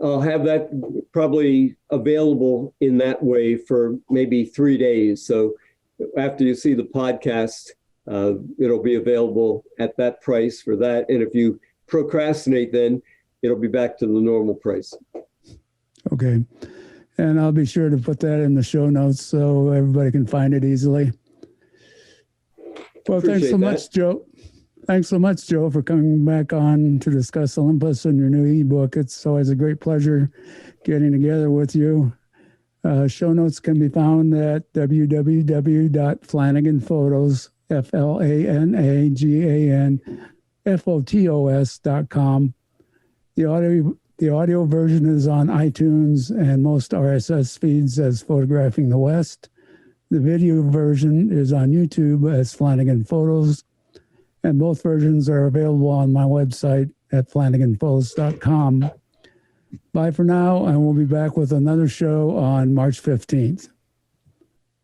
I'll have that probably available in that way for maybe 3 days. So after you see the podcast, it'll be available at that price for that. And if you procrastinate, then it'll be back to the normal price. Okay. And I'll be sure to put that in the show notes so everybody can find it easily. Well, thanks so much, Joe. Thanks so much, Joe, for coming back on to discuss Olympus and your new ebook. It's always a great pleasure getting together with you. Show notes can be found at www.flanaganfotos, FLANAGANFOTOS.com. The audio version is on iTunes and most RSS feeds as Photographing the West. The video version is on YouTube as Flanagan Photos, and both versions are available on my website at flanaganphotos.com. Bye for now, and we'll be back with another show on March 15th.